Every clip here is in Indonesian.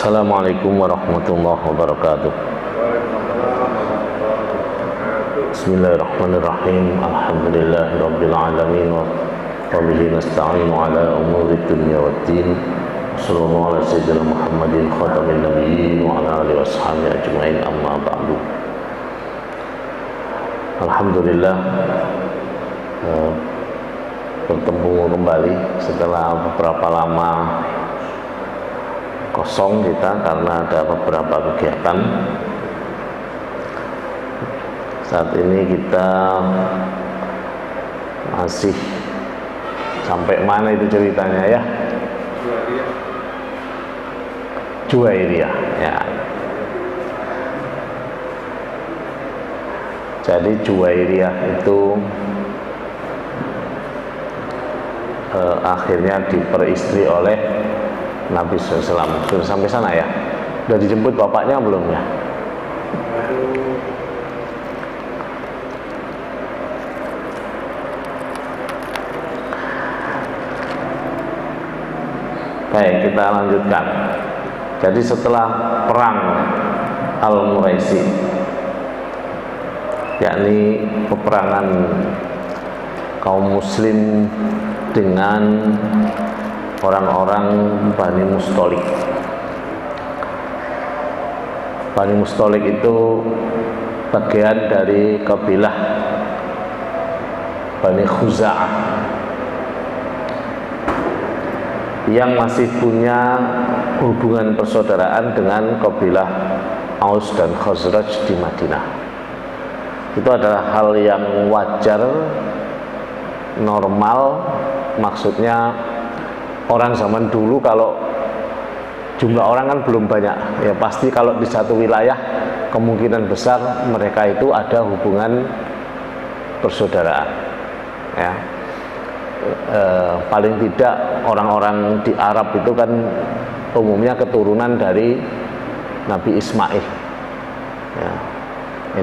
Assalamualaikum warahmatullahi wabarakatuh. Bismillahirrahmanirrahim. Alhamdulillahirabbil alamin wa bihi nasta'inu ala umuri dunya waddin. Sallallahu ala sayyidina Muhammadin khatamin nabiyyin wa ala alihi washabihi ajmain, amma ba'du. Alhamdulillah bertemu kembali setelah beberapa lama kosong kita karena ada beberapa kegiatan. Saat ini kita masih sampai mana itu ceritanya ya? Juwairiyah ya. Jadi Juwairiyah itu akhirnya diperistri oleh Nabi SAW. Sudah sampai sana ya? Sudah dijemput bapaknya belum ya? Baik, kita lanjutkan. Jadi setelah perang Al-Muraisi, yakni peperangan kaum muslim dengan orang-orang Bani Mustalik. Bani Mustalik itu bagian dari kabilah Bani Khuza'ah yang masih punya hubungan persaudaraan dengan kabilah Aus dan Khazraj di Madinah. Itu adalah hal yang wajar, normal, maksudnya orang zaman dulu kalau jumlah orang kan belum banyak, ya pasti kalau di satu wilayah kemungkinan besar mereka itu ada hubungan persaudaraan ya. Paling tidak orang-orang di Arab itu kan umumnya keturunan dari Nabi Ismail ya.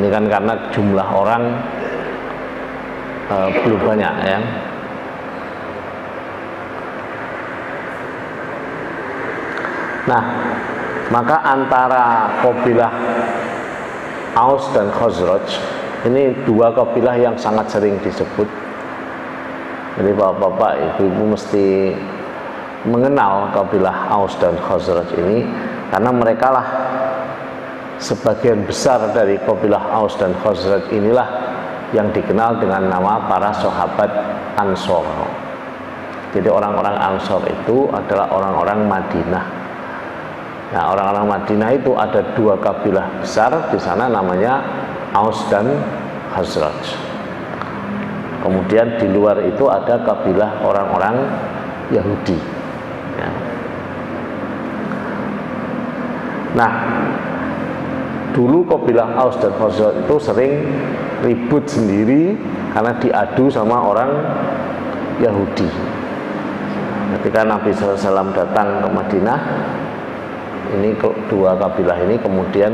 Ini kan karena jumlah orang belum banyak ya. Nah, maka antara kabilah Aus dan Khazraj ini dua kabilah yang sangat sering disebut. Jadi bapak-bapak, ibu-ibu mesti mengenal kabilah Aus dan Khazraj ini karena mereka lah sebagian besar dari kabilah Aus dan Khazraj inilah yang dikenal dengan nama para sahabat Ansor. Jadi orang-orang Ansor itu adalah orang-orang Madinah. Nah, orang-orang Madinah itu ada dua kabilah besar di sana namanya Aus dan Khazraj. Kemudian di luar itu ada kabilah orang-orang Yahudi. Ya. Nah, dulu kabilah Aus dan Khazraj itu sering ribut sendiri karena diadu sama orang Yahudi. Ketika Nabi SAW datang ke Madinah, ini dua kabilah ini kemudian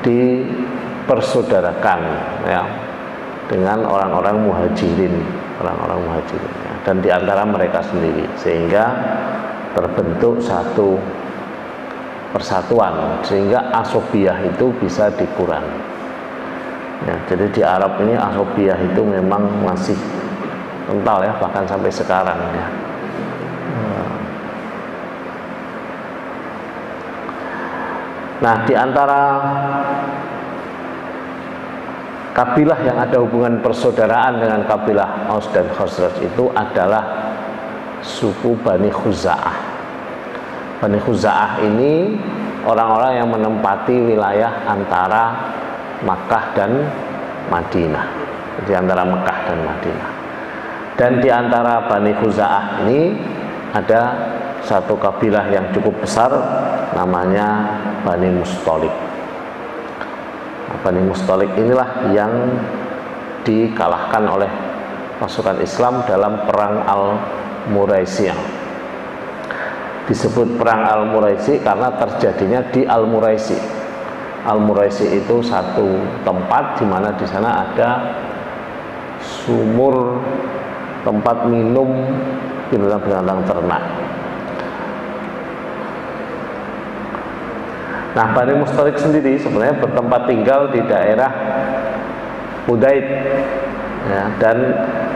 dipersaudarakan ya dengan orang-orang muhajirin, ya, dan diantara mereka sendiri sehingga terbentuk satu persatuan sehingga asobiyah itu bisa dikurangi ya. Jadi di Arab ini asobiyah itu memang masih kental ya, bahkan sampai sekarang ya. Nah, di antara kabilah yang ada hubungan persaudaraan dengan kabilah Aus dan Khazraj itu adalah suku Bani Khuza'ah. Bani Khuza'ah ini orang-orang yang menempati wilayah antara Makkah dan Madinah, di antara Makkah dan Madinah. Dan di antara Bani Khuza'ah ini ada satu kabilah yang cukup besar namanya Bani Mustalik. Bani Mustalik inilah yang dikalahkan oleh pasukan Islam dalam perang Al-Muraisi. Disebut perang Al-Muraisi karena terjadinya di Al-Muraisi. Al-Muraisi itu satu tempat di mana di sana ada sumur tempat minum binatang-binatang ternak. Nah, Bani Mustalik sendiri sebenarnya bertempat tinggal di daerah Qudaid ya, dan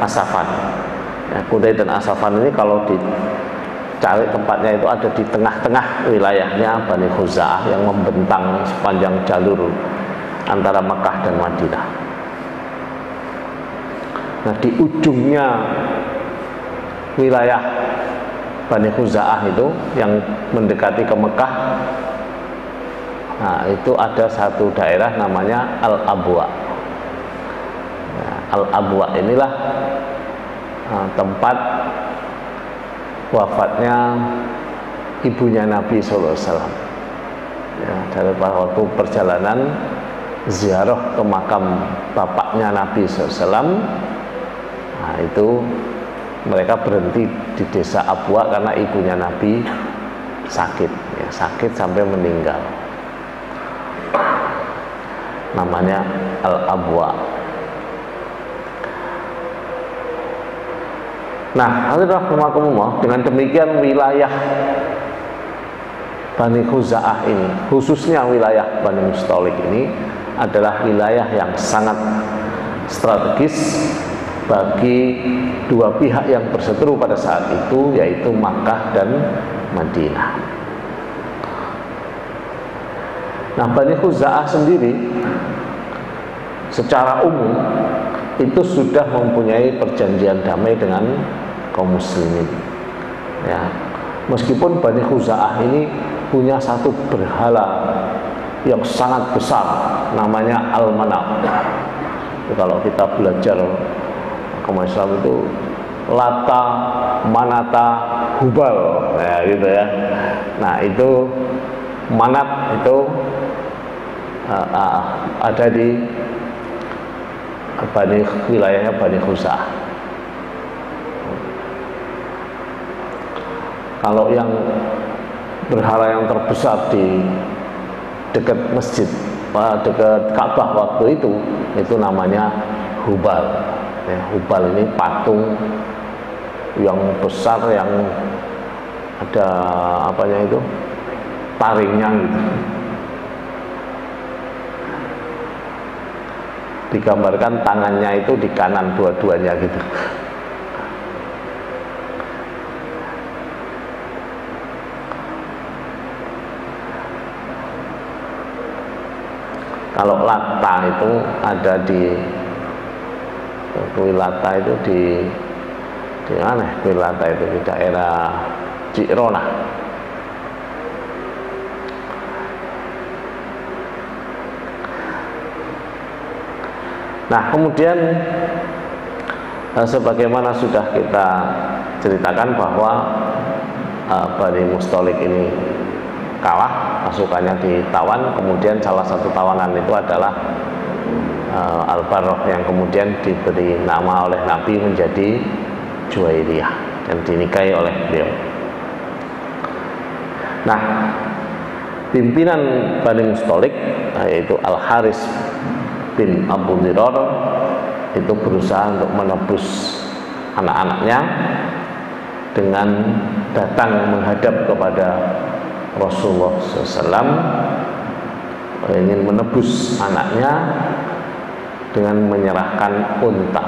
Asafan. Ya, Qudaid dan Asafan ini kalau dicari tempatnya itu ada di tengah-tengah wilayahnya Bani Khuza'ah yang membentang sepanjang jalur antara Mekah dan Madinah. Nah, di ujungnya wilayah Bani Khuza'ah itu yang mendekati ke Mekah, nah itu ada satu daerah namanya Al-Abwa. Nah, Al-Abwa inilah tempat wafatnya ibunya Nabi SAW. Ya, dari waktu perjalanan ziarah ke makam bapaknya Nabi SAW, nah itu mereka berhenti di desa Abwa karena ibunya Nabi sakit, ya, sakit sampai meninggal. Namanya Al-Abwa. Nah, alhamdulillah, dengan demikian wilayah Bani Khuza'ah ini, khususnya wilayah Bani Mustalik ini adalah wilayah yang sangat strategis bagi dua pihak yang berseteru pada saat itu, yaitu Makkah dan Madinah. Nah, Bani Khuza'ah sendiri secara umum itu sudah mempunyai perjanjian damai dengan kaum muslimin. Ya, meskipun Bani Khuza'ah ini punya satu berhala yang sangat besar, namanya Al-Manat. Kalau kita belajar agama Islam itu Lata, Manata, Hubal, ya gitu ya. Nah, itu Manat itu ada di wilayahnya Bani Khuza'ah. Kalau yang berhala yang terbesar di dekat masjid, dekat Ka'bah waktu itu namanya Hubal. Ya, Hubal ini patung yang besar yang ada apanya itu, taringnya gitu. Digambarkan tangannya itu di kanan dua-duanya gitu. Kalau Lata itu ada di Lata itu di mana? Lata itu di daerah Jirona. Nah, kemudian sebagaimana sudah kita ceritakan bahwa Bani Mustalik ini kalah, pasukannya ditawan, kemudian salah satu tawanan itu adalah Al-Barrah yang kemudian diberi nama oleh Nabi menjadi Juwairiyah dan dinikahi oleh beliau. Nah, pimpinan Bani Mustalik yaitu Al-Haris bin Abu Dirar itu berusaha untuk menebus anak-anaknya dengan datang menghadap kepada Rasulullah SAW, ingin menebus anaknya dengan menyerahkan unta.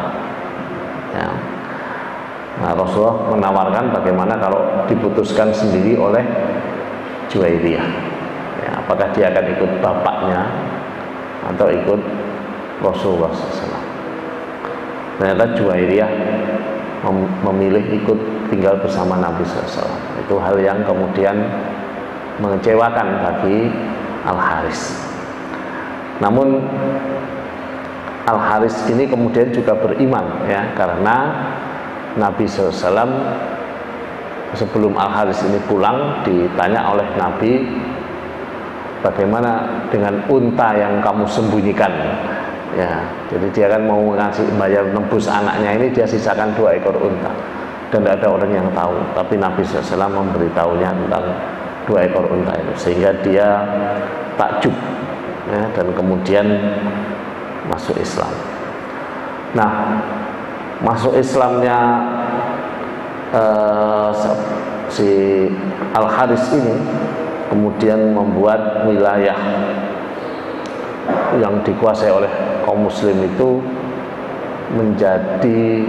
Ya. Nah, Rasulullah menawarkan bagaimana kalau diputuskan sendiri oleh Juwairiyah. Ya, apakah dia akan ikut bapaknya atau ikut Rasulullah SAW. Ternyata Juwairiyah memilih ikut tinggal bersama Nabi SAW. Itu hal yang kemudian mengecewakan bagi Al-Haris. Namun Al-Haris ini kemudian juga beriman, ya, karena Nabi SAW sebelum Al-Haris ini pulang ditanya oleh Nabi, bagaimana dengan unta yang kamu sembunyikan? Ya, jadi dia kan mau ngasih bayar nebus anaknya ini, dia sisakan 2 ekor unta dan tidak ada orang yang tahu, tapi Nabi SAW memberitahunya tentang 2 ekor unta itu, sehingga dia takjub, ya, dan kemudian masuk Islam. Nah, masuk Islamnya si Al-Haris ini kemudian membuat wilayah yang dikuasai oleh kaum muslim itu menjadi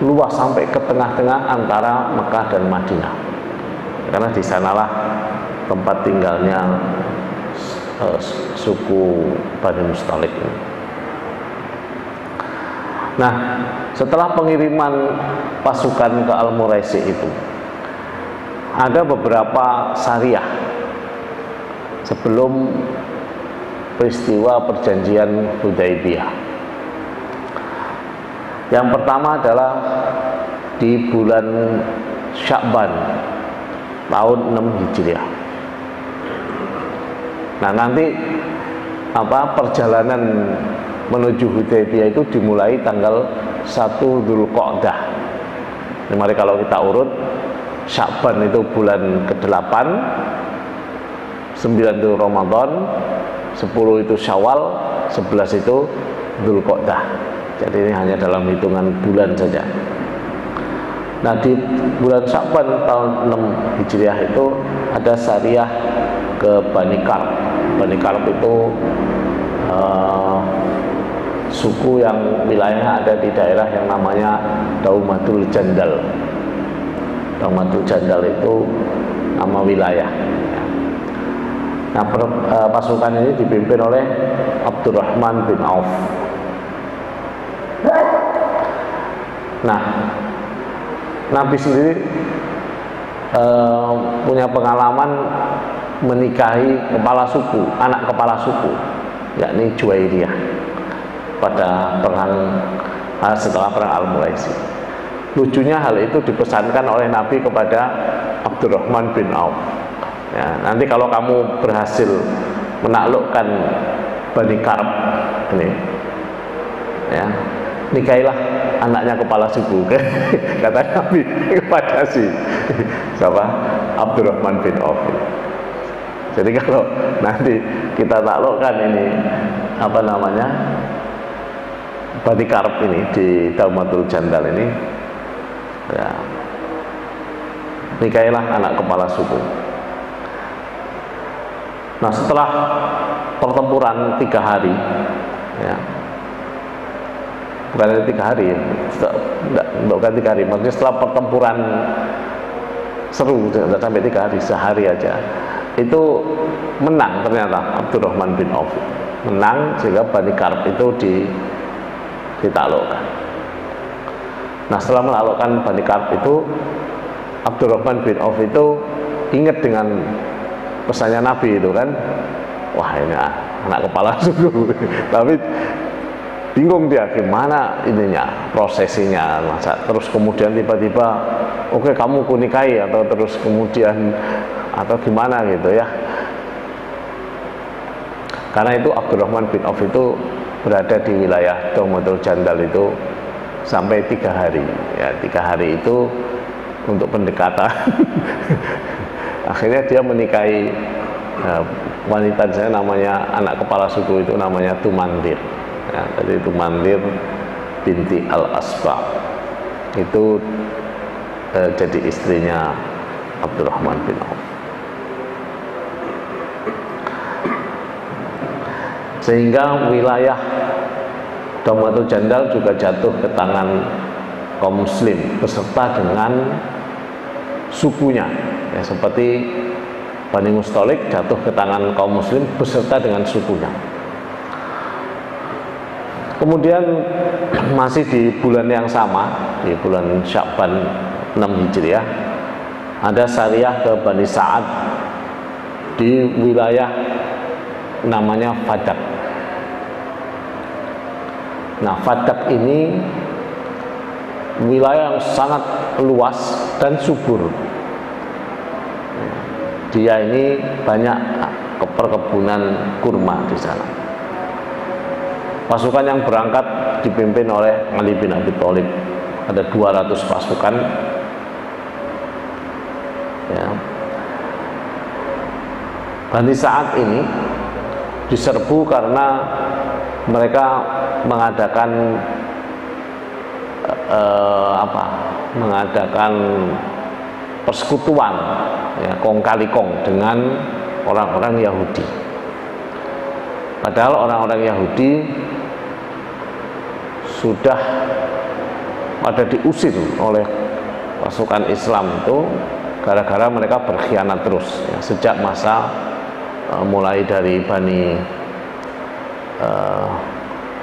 luas sampai ke tengah-tengah antara Mekah dan Madinah, karena di sanalah tempat tinggalnya suku Bani Mustalik ini. Nah, setelah pengiriman pasukan ke Al-Muraisi itu, ada beberapa syariah sebelum peristiwa perjanjian Hudaibiyah. Yang pertama adalah di bulan Sya'ban tahun 6 Hijriah. Nah, nanti perjalanan menuju Hudaibiyah itu dimulai tanggal 1 Dzulqa'dah. Mari kalau kita urut, Sya'ban itu bulan ke-8, 9 itu Ramadan, 10 itu Syawal, 11 itu Dzulqa'dah. Jadi ini hanya dalam hitungan bulan saja. Nah, di bulan Sya'ban tahun 6 Hijriah itu ada syariah ke Bani Karb. Bani Karb itu suku yang wilayahnya ada di daerah yang namanya Daumatul Jandal. Daumatul Jandal itu nama wilayah. Nah, pasukan ini dipimpin oleh Abdurrahman bin Auf. Nah, Nabi sendiri punya pengalaman menikahi kepala suku, anak kepala suku, yakni Juwairiyah pada setelah perang Al-Muraisi. Lucunya hal itu dipesankan oleh Nabi kepada Abdurrahman bin Auf. Ya, nanti kalau kamu berhasil menaklukkan Bani Karb ini, ya, nikahilah anaknya kepala suku, kata Nabi kepada siapa? Abdurrahman bin Auf. Jadi kalau nanti kita taklukkan ini Bani Karb ini di Daumatul Jandal ini, ya, nikahilah anak kepala suku. Nah, setelah pertempuran 3 hari, ya, bukan 3 hari, bukan 3 hari, maksudnya setelah pertempuran seru, tidak sampai 3 hari, sehari aja, itu menang ternyata Abdurrahman bin Auf, menang sehingga Bani Karb itu ditaklukkan. Nah, setelah menaklukkan Bani Karb itu, Abdurrahman bin Auf itu ingat dengan pesannya Nabi itu kan, wah ini anak kepala suku, tapi bingung dia gimana ininya, prosesinya, masa terus kemudian tiba-tiba oke, kamu kunikahi, atau terus kemudian atau gimana gitu ya. Karena itu Abdurrahman bin Auf itu berada di wilayah Daumatul Jandal itu sampai 3 hari, ya, 3 hari itu untuk pendekatan. Akhirnya dia menikahi wanita di sana, namanya anak kepala suku itu namanya Tumandir. Ya, jadi Tumandir binti Al-Asba itu jadi istrinya Abdurrahman bin Auf. Sehingga wilayah Daumatul Jandal juga jatuh ke tangan kaum muslim beserta dengan sukunya, ya, seperti Bani Mustalik jatuh ke tangan kaum muslim beserta dengan sukunya. Kemudian masih di bulan yang sama, di bulan Sya'ban 6 Hijriah, ada syariah ke Bani Sa'ad di wilayah namanya Fadak. Nah, Fadak ini wilayah yang sangat luas dan subur. Dia ini banyak perkebunan kurma di sana. Pasukan yang berangkat dipimpin oleh Ali bin Abi Thalib. Ada 200 pasukan. Ya. Bani Sa'ad ini diserbu karena mereka mengadakan persekutuan, ya, kong kali kong dengan orang-orang Yahudi. Padahal orang-orang Yahudi sudah pada diusir oleh pasukan Islam itu gara-gara mereka berkhianat terus, ya, sejak masa mulai dari Bani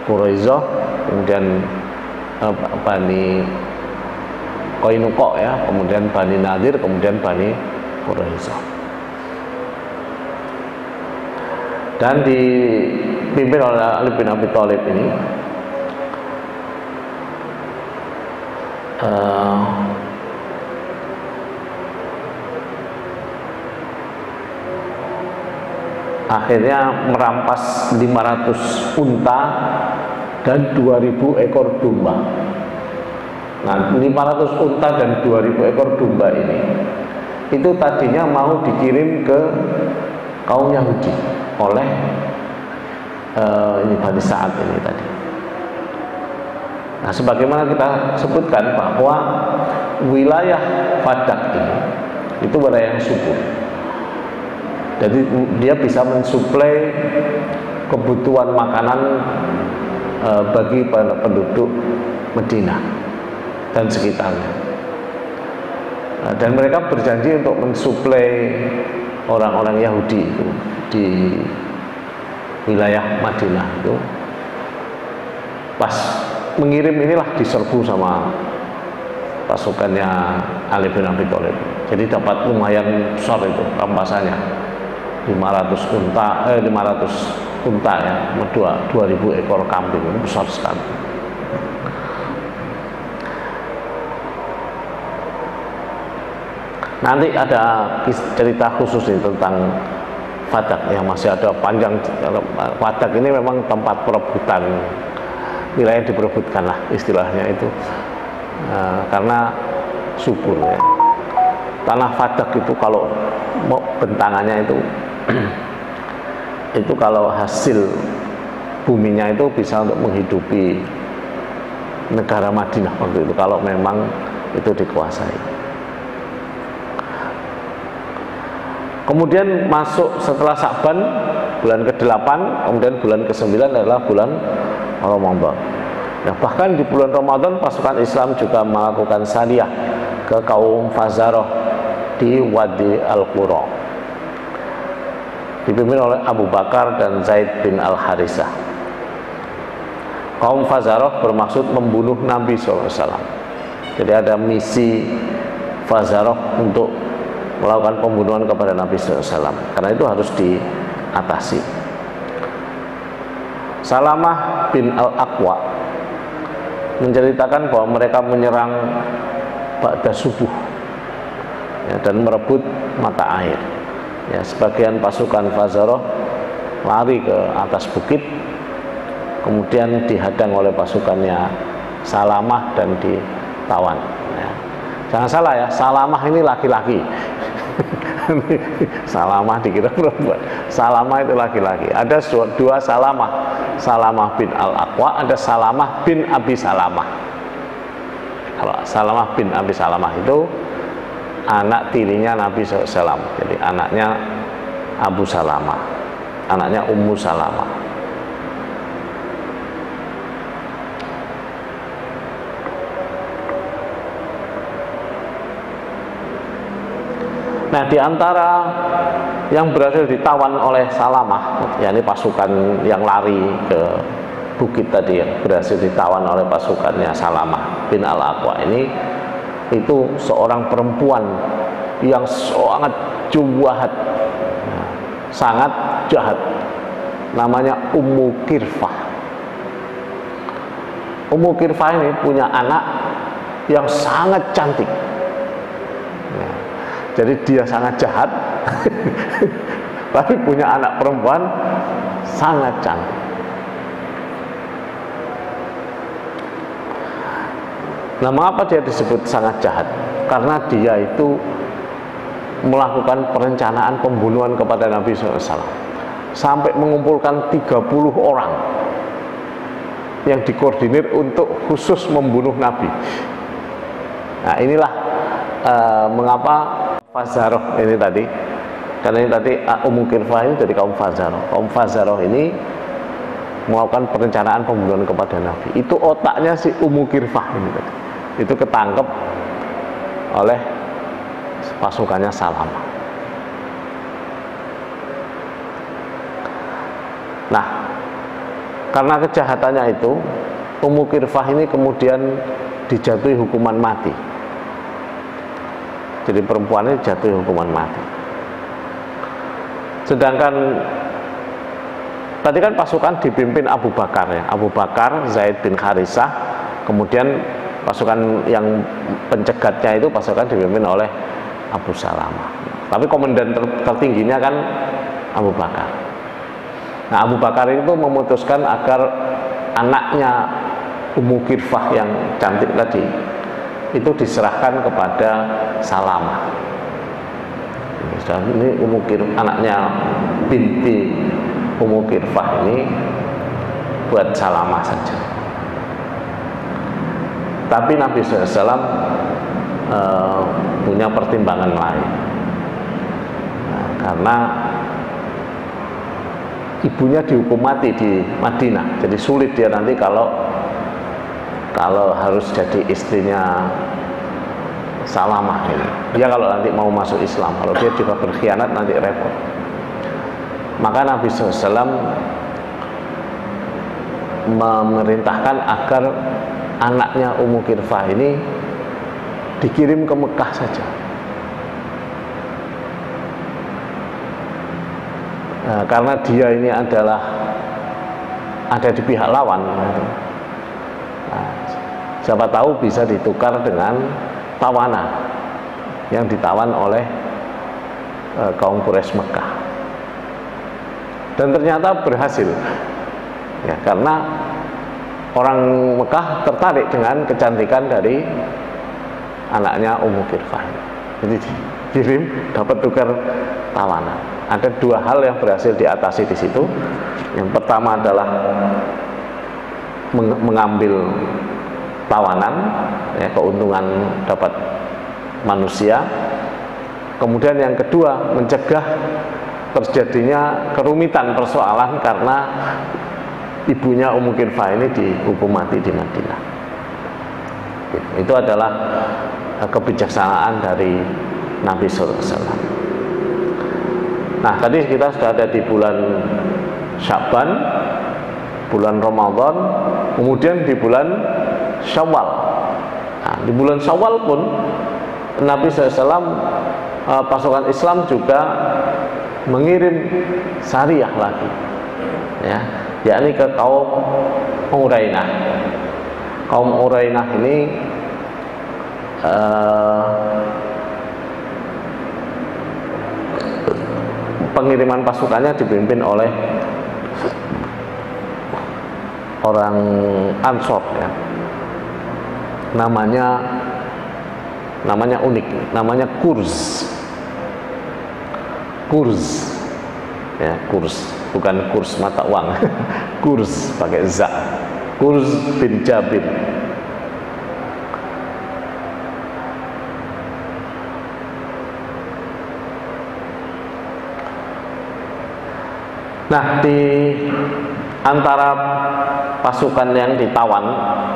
Quraisyah, kemudian Bani Qainuqa, ya, kemudian Bani Nadir, kemudian Bani Quraisyah. Dan dipimpin oleh Ali bin Abi Thalib ini akhirnya merampas 500 unta dan 2000 ekor domba. Nah, 500 unta dan 2000 ekor domba ini itu tadinya mau dikirim ke kaum Yahudi oleh ini Bani Sa'ad ini tadi. Nah, sebagaimana kita sebutkan bahwa wilayah Fadak ini itu wilayah yang subur. Jadi dia bisa mensuplai kebutuhan makanan bagi penduduk Madinah dan sekitarnya. Dan mereka berjanji untuk mensuplai orang-orang Yahudi itu di wilayah Madinah itu. Pas mengirim inilah diserbu sama pasukannya Ali bin Abi Thalib. Jadi dapat lumayan besar itu rampasannya. 500 unta ya, 2000 ekor kambing, itu besar sekali. Nanti ada cerita khusus nih tentang Fadak yang masih ada panjang. Fadak ini memang tempat perebutan, wilayah diperebutkan lah istilahnya itu, karena subur ya. Tanah Fadak itu kalau bentangannya itu kalau hasil buminya itu bisa untuk menghidupi negara Madinah waktu itu kalau memang itu dikuasai. Kemudian masuk setelah Sa'ban bulan ke-8, kemudian bulan ke-9 adalah bulan Ramadan. Nah, bahkan di bulan Ramadan pasukan Islam juga melakukan sariyah ke kaum Fazarah di Wadi Al-Qura, dipimpin oleh Abu Bakar dan Zaid bin Al-Harisah. Kaum Fazarah bermaksud membunuh Nabi SAW. Jadi ada misi Fazarah untuk melakukan pembunuhan kepada Nabi SAW, karena itu harus diatasi. Salamah bin Al-Aqwa menceritakan bahwa mereka menyerang ba'da subuh, ya, dan merebut mata air. Ya, sebagian pasukan Fazarah lari ke atas bukit, kemudian dihadang oleh pasukannya Salamah dan ditawan. Ya. Jangan salah ya, Salamah ini laki-laki. Salamah dikira perempuan. Salamah itu laki-laki. Ada dua Salamah, Salamah bin Al-Aqwa, ada Salamah bin Abi Salamah. Kalau Salamah bin Abi Salamah itu anak tirinya Nabi SAW. Jadi anaknya Abu Salamah, anaknya Ummu Salamah. Nah, di antara yang berhasil ditawan oleh Salamah, yakni pasukan yang lari ke bukit tadi, yang berhasil ditawan oleh pasukannya Salamah bin Al-Aqwa ini, itu seorang perempuan yang sangat jahat, sangat jahat, namanya Ummu Kirfah. Ummu Kirfah ini punya anak yang sangat cantik. Jadi dia sangat jahat, tapi punya anak perempuan sangat cantik. Nah, mengapa dia disebut sangat jahat? Karena dia itu melakukan perencanaan pembunuhan kepada Nabi SAW, sampai mengumpulkan 30 orang yang dikoordinir untuk khusus membunuh Nabi. Nah, inilah mengapa Fazaroh ini tadi, karena ini tadi Ummu Kirfah ini dari kaum Fazaroh. Kaum Fazaroh ini melakukan perencanaan pembunuhan kepada Nabi. Itu otaknya si Ummu Kirfah ini tadi. Itu ketangkep oleh pasukannya Salamah. Nah, karena kejahatannya itu, Ummu Kirfah ini kemudian dijatuhi hukuman mati. Jadi perempuan ini dijatuhi hukuman mati. Sedangkan tadi kan pasukan dipimpin Abu Bakar ya, Abu Bakar, Zaid bin Harisah, kemudian pasukan yang pencegatnya itu pasukan dipimpin oleh Abu Salamah. Tapi komandan tertingginya kan Abu Bakar. Nah, Abu Bakar itu memutuskan agar anaknya Ummu Kirfah yang cantik tadi itu diserahkan kepada Salamah. Ini Ummu Kirfah, anaknya binti Ummu Kirfah ini buat Salamah saja. Tapi Nabi SAW punya pertimbangan lain. Nah, karena ibunya dihukum mati di Madinah, jadi sulit dia nanti kalau harus jadi istrinya Salamah ini. Dia kalau nanti mau masuk Islam, kalau dia juga berkhianat nanti repot. Maka Nabi SAW memerintahkan agar anaknya Ummu Kirfah ini dikirim ke Mekah saja. Nah, karena dia ini adalah ada di pihak lawan. Nah, siapa tahu bisa ditukar dengan tawanan yang ditawan oleh kaum Quraisy Mekah. Dan ternyata berhasil ya, karena orang Mekah tertarik dengan kecantikan dari anaknya Ummu Kirfah. Jadi dikirim dapat tukar tawanan. Ada dua hal yang berhasil diatasi di situ. Yang pertama adalah mengambil tawanan ya, keuntungan dapat manusia. Kemudian yang kedua mencegah terjadinya kerumitan persoalan karena ibunya Ummu Kirfah ini dihukum mati di Madinah. Itu adalah kebijaksanaan dari Nabi SAW. Nah, tadi kita sudah ada di bulan Sya'ban, bulan Ramadan, kemudian di bulan Syawal. Nah, di bulan Syawal pun Nabi SAW, pasukan Islam juga mengirim syariah lagi, ya, yakni ke kaum Urainah. Kaum Urainah ini pengiriman pasukannya dipimpin oleh orang Ansor ya. Namanya unik, namanya Kurz. Kurz ya, Kurz, bukan kurs mata uang. Kurz pakai za. Kurz bin Jabir. Nah, di antara pasukan yang ditawan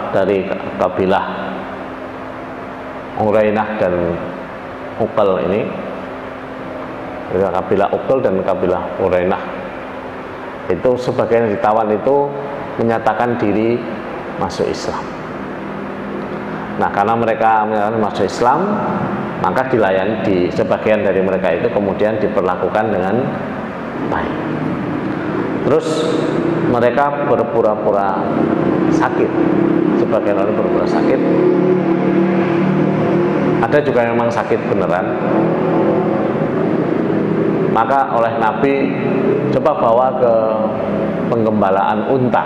dari kabilah Urainah dan Uqal ini, kabilah Uqal dan kabilah Urainah, itu sebagian yang ditawan itu menyatakan diri masuk Islam. Nah, karena mereka menyatakan masuk Islam, maka dilayani, di sebagian dari mereka itu kemudian diperlakukan dengan baik. Terus mereka berpura-pura sakit, sebagian orang berpura-pura sakit. Ada juga yang memang sakit beneran. Maka oleh Nabi coba bawa ke penggembalaan unta.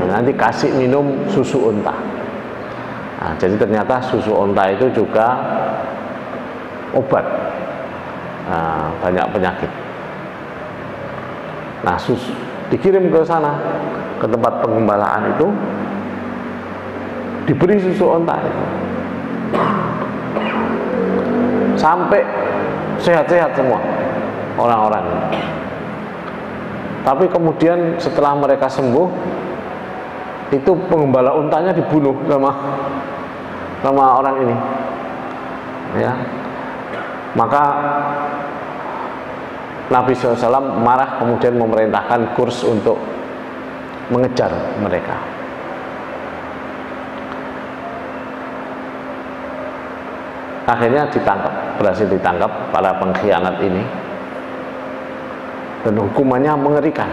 Nah, nanti kasih minum susu unta. Nah, jadi ternyata susu unta itu juga obat banyak penyakit. Nah, dikirim ke sana, ke tempat penggembalaan itu, diberi susu unta itu. sampai sehat-sehat semua orang-orang. Tapi kemudian setelah mereka sembuh, itu pengembala untanya dibunuh sama orang ini, ya. Maka Nabi SAW marah, kemudian memerintahkan Qurs untuk mengejar mereka. Akhirnya berhasil ditangkap para pengkhianat ini, dan hukumannya mengerikan,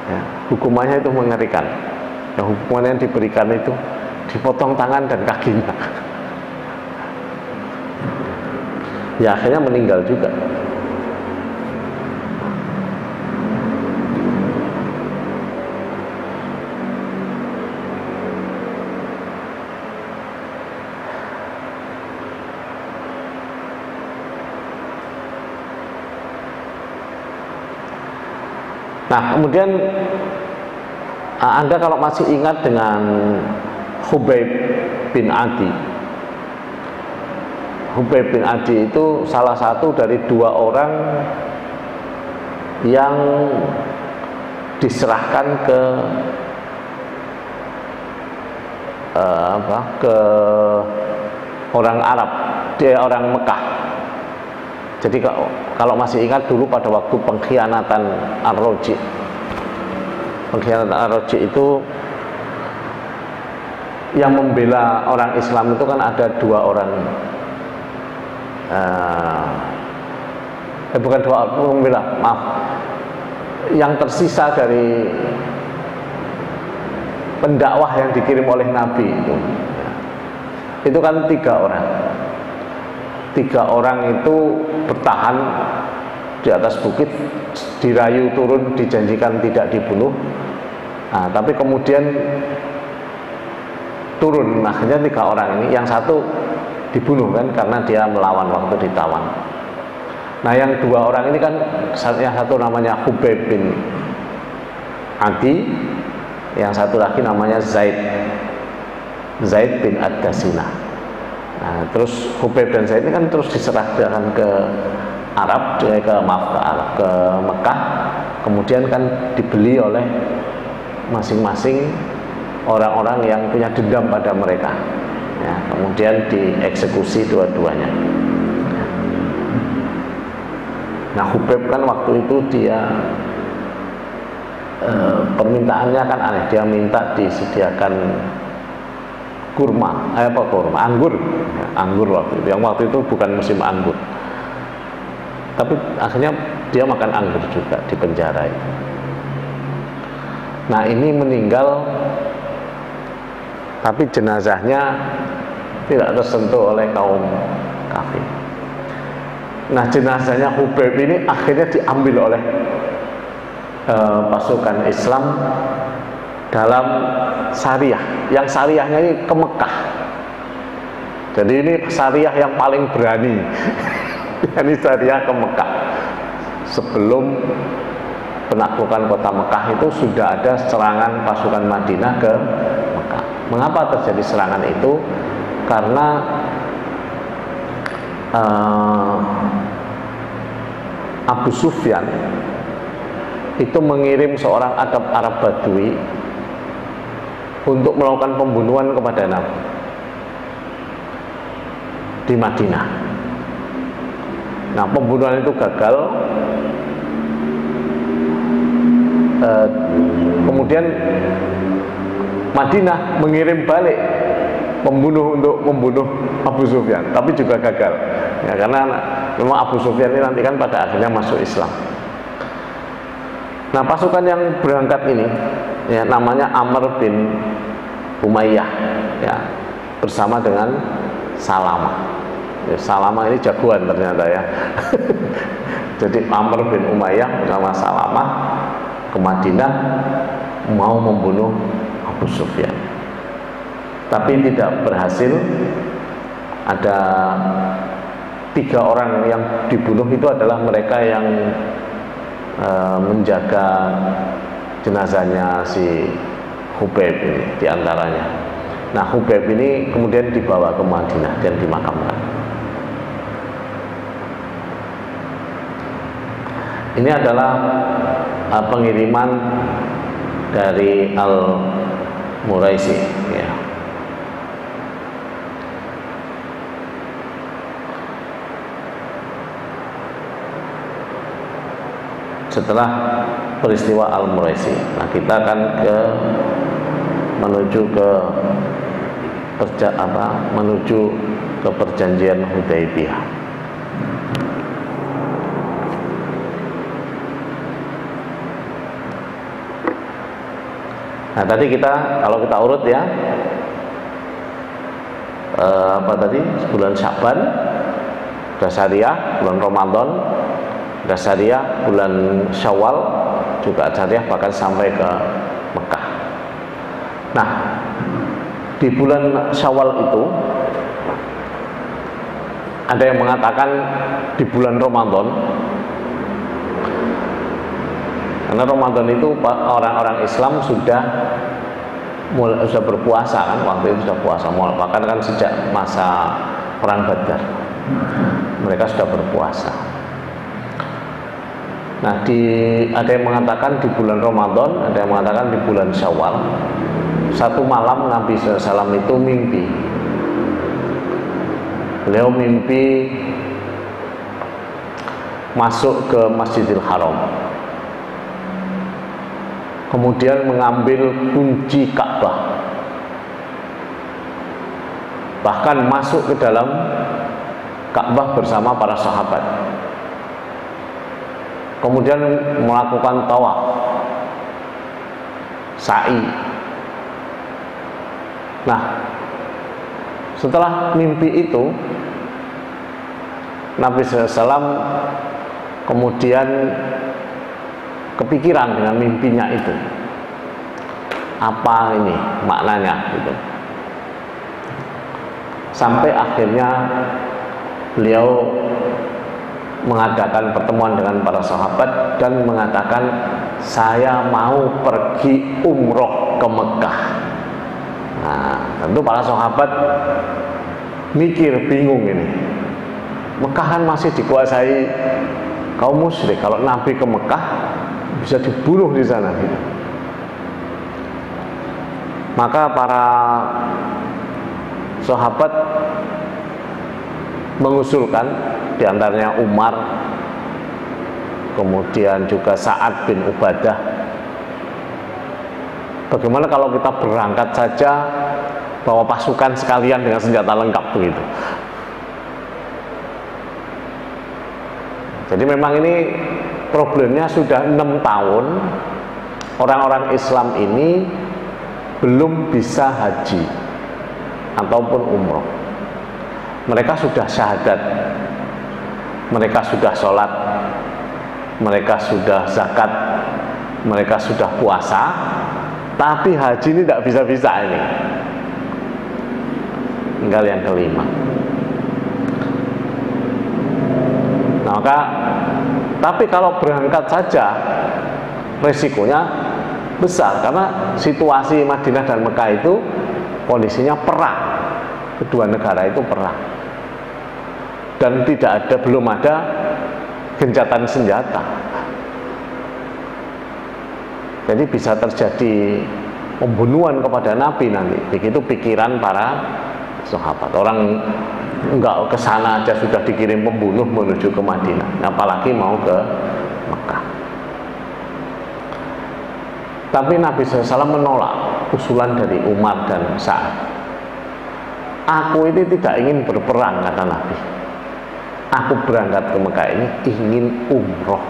ya, hukumannya itu mengerikan. Ya, hukuman yang diberikan itu dipotong tangan dan kakinya. Ya, akhirnya meninggal juga. Nah, kemudian Anda kalau masih ingat dengan Khubayb bin Adi. Khubayb bin Adi itu salah satu dari 2 orang yang diserahkan ke orang Arab, dia orang Mekah. Jadi kalau masih ingat dulu pada waktu pengkhianatan Ar-Raji, pengkhianatan Ar-Raji itu yang membela orang Islam itu kan ada 2 orang, bukan 2 orang membela, maaf, yang tersisa dari pendakwah yang dikirim oleh Nabi itu kan 3 orang. 3 orang itu bertahan di atas bukit, dirayu turun, dijanjikan tidak dibunuh. Nah, tapi kemudian turun, akhirnya 3 orang ini, yang satu dibunuh kan karena dia melawan waktu ditawan. Nah, yang 2 orang ini kan, yang satu namanya Khubayb bin Adi, yang satu lagi namanya Zaid bin Ad-Dasinah. Nah, terus Khubayb dan Zaid ini kan terus diserahkan ke Arab, ke Mekah, kemudian kan dibeli oleh masing-masing orang-orang yang punya dendam pada mereka, ya, kemudian dieksekusi dua-duanya. Nah, Khubayb kan waktu itu dia permintaannya kan aneh, dia minta disediakan anggur waktu itu. Yang waktu itu bukan musim anggur, tapi akhirnya dia makan anggur juga di penjara itu. Nah, ini meninggal, tapi jenazahnya tidak tersentuh oleh kaum kafir. Nah, jenazahnya Khubayb ini akhirnya diambil oleh pasukan Islam dalam Sariyah, yang Sariyahnya ini ke Mekah. Jadi ini Sariyah yang paling berani. Ini Sariyah ke Mekah. Sebelum penaklukan kota Mekah itu sudah ada serangan pasukan Madinah ke Mekah. Mengapa terjadi serangan itu? Karena Abu Sufyan itu mengirim seorang Arab Badui untuk melakukan pembunuhan kepada Nabi di Madinah. Nah, pembunuhan itu gagal. Kemudian Madinah mengirim balik pembunuh untuk membunuh Abu Sufyan, tapi juga gagal, ya, karena memang Abu Sufyan ini nanti kan pada akhirnya masuk Islam. Nah, pasukan yang berangkat ini, ya, namanya Amr bin Umayyah, ya, bersama dengan Salama. Ya, Salama ini jagoan ternyata, ya. Jadi Amr bin Umayyah bersama Salama ke Madinah mau membunuh Abu Sufyan, tapi tidak berhasil. Ada 3 orang yang dibunuh itu adalah mereka yang menjaga jenazahnya si Khubayb ini diantaranya. Nah, Khubayb ini kemudian dibawa ke Madinah dan dimakamkan. Ini adalah pengiriman dari Al-Muraisi, ya. Setelah peristiwa Al-Muraisi, nah kita akan menuju ke perjanjian Hudaibiyah. Nah tadi kalau kita urut ya, bulan Syaban udah syariah, bulan Ramadan udah syariah, bulan Syawal juga syariah, bahkan sampai ke Mekah. Nah di bulan Syawal itu ada yang mengatakan di bulan Ramadan, karena Ramadan itu orang-orang Islam sudah berpuasa kan, waktu itu sudah puasa, bahkan kan sejak masa perang Badar mereka sudah berpuasa. Nah ada yang mengatakan di bulan Ramadan, ada yang mengatakan di bulan Syawal. Satu malam Nabi SAW itu mimpi. Beliau mimpi masuk ke Masjidil Haram, kemudian mengambil kunci Ka'bah, bahkan masuk ke dalam Ka'bah bersama para sahabat, kemudian melakukan tawaf, sa'i. Nah setelah mimpi itu Nabi SAW kemudian kepikiran dengan mimpinya itu, apa ini maknanya gitu. Sampai akhirnya beliau mengadakan pertemuan dengan para sahabat dan mengatakan, saya mau pergi umroh ke Mekah. Nah tentu para sahabat mikir, bingung ini, Mekah kan masih dikuasai kaum musyrik, kalau Nabi ke Mekah bisa dibunuh di sana gitu. Maka para sahabat mengusulkan, diantaranya Umar, kemudian juga Sa'ad bin Ubadah, bagaimana kalau kita berangkat saja bawa pasukan sekalian dengan senjata lengkap begitu. Jadi memang ini problemnya sudah 6 tahun orang-orang Islam ini belum bisa haji ataupun umroh. Mereka sudah syahadat, mereka sudah sholat, mereka sudah zakat, mereka sudah puasa, tapi haji ini tidak bisa-bisa ini. Tinggal yang kelima. Nah, tapi kalau berangkat saja resikonya besar, karena situasi Madinah dan Mekah itu kondisinya perang, kedua negara itu perang, dan belum ada gencatan senjata. Jadi bisa terjadi pembunuhan kepada Nabi nanti. Begitu pikiran para sahabat. Orang enggak ke sana aja sudah dikirim pembunuh menuju ke Madinah, apalagi mau ke Mekah. Tapi Nabi SAW menolak usulan dari Umar dan Sa'ad. Aku ini tidak ingin berperang, kata Nabi. Aku berangkat ke Mekah ini ingin umroh.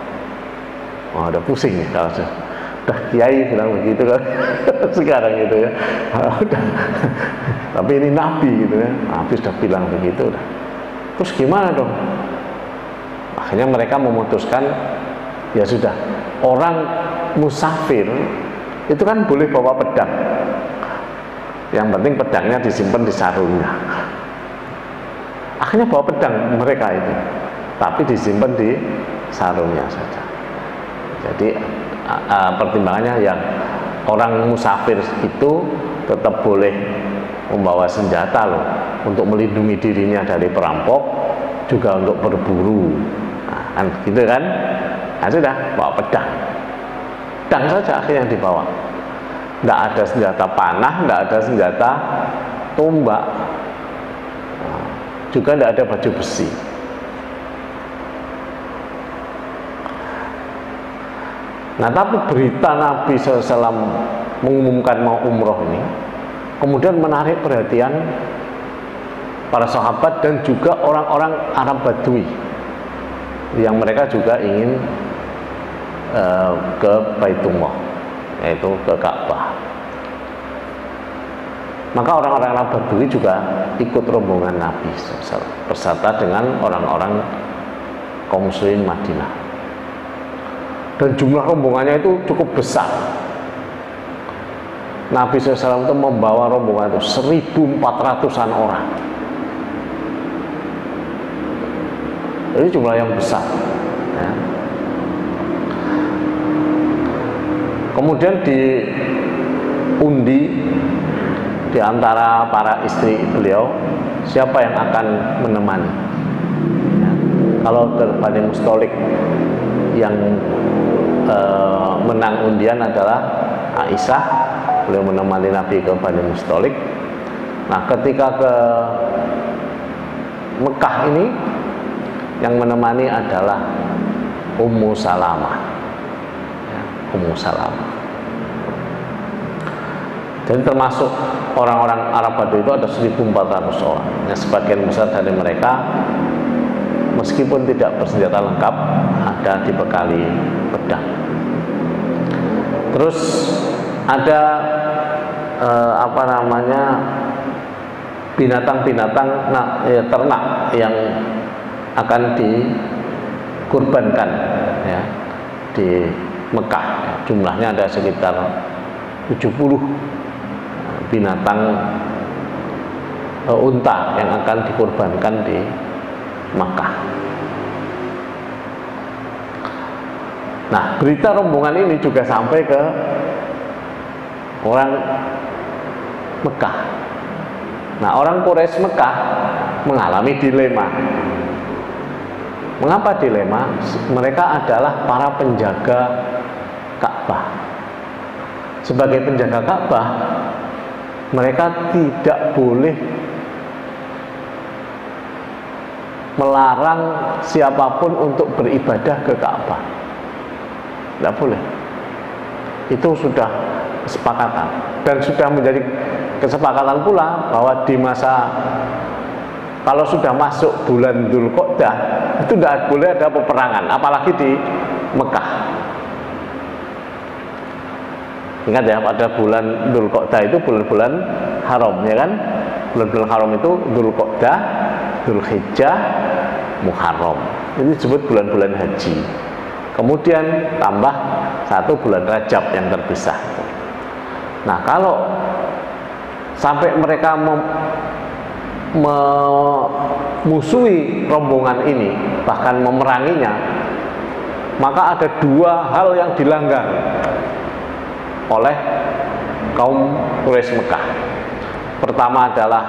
Oh, udah pusing nih kalau udah kiai bilang begitu kan sekarang gitu ya. Tapi ini Nabi gitu ya, Nabi sudah bilang begitu udah. Terus gimana dong? Akhirnya mereka memutuskan, ya sudah, orang musafir itu kan boleh bawa pedang, yang penting pedangnya disimpan di sarungnya. Akhirnya bawa pedang mereka itu, tapi disimpan di sarungnya saja. Jadi pertimbangannya yang orang musafir itu tetap boleh membawa senjata loh, untuk melindungi dirinya dari perampok, juga untuk berburu. Nah, kan gitu kan. Nah, sudah bawa pedang saja akhirnya yang dibawa. Tidak ada senjata panah, tidak ada senjata tombak, juga tidak ada baju besi. Nah, tapi berita Nabi SAW mengumumkan mau umroh ini kemudian menarik perhatian para sahabat dan juga orang-orang Arab Badui yang mereka juga ingin ke Baitullah, yaitu ke Ka'bah. Maka orang-orang Arab Badui juga ikut rombongan Nabi SAW beserta dengan orang-orang kaum muslimin Madinah. Dan jumlah rombongannya itu cukup besar. Nabi SAW itu membawa rombongan itu 1.400-an orang. Jadi jumlah yang besar ya. Kemudian diundi di antara para istri beliau siapa yang akan menemani ya. Kalau Bani Mustalik yang menang undian adalah Aisyah, beliau menemani Nabi ke Bani Mustalik. Nah, ketika ke Mekah ini yang menemani adalah Ummu Salamah ya, Ummu Salamah. Jadi termasuk orang-orang Arab Badui itu ada 1.400 orang. Yang sebagian besar dari mereka meskipun tidak bersenjata lengkap ada dibekali pedang. Terus ada binatang-binatang ternak yang akan dikurbankan ya, di Mekah. Jumlahnya ada sekitar 70 binatang unta yang akan dikurbankan di Makkah. Nah, berita rombongan ini juga sampai ke orang Mekah. Nah, orang Quraisy Mekah mengalami dilema. Mengapa dilema? Mereka adalah para penjaga Ka'bah. Sebagai penjaga Ka'bah, mereka tidak boleh melarang siapapun untuk beribadah ke Ka'bah. Tidak boleh. Itu sudah kesepakatan dan sudah menjadi kesepakatan pula bahwa di masa kalau sudah masuk bulan Dzulqa'dah itu tidak boleh ada peperangan, apalagi di Mekah. Ingat ya, pada bulan Dzulqa'dah itu bulan-bulan haram, ya kan? Bulan-bulan haram itu Dzulqa'dah, Dzulhijjah, Muharram. Ini disebut bulan-bulan haji. Kemudian tambah satu bulan Rajab yang terpisah. Nah, kalau sampai mereka memusuhi rombongan ini, bahkan memeranginya, maka ada dua hal yang dilanggar oleh kaum Quraisy Mekah. Pertama adalah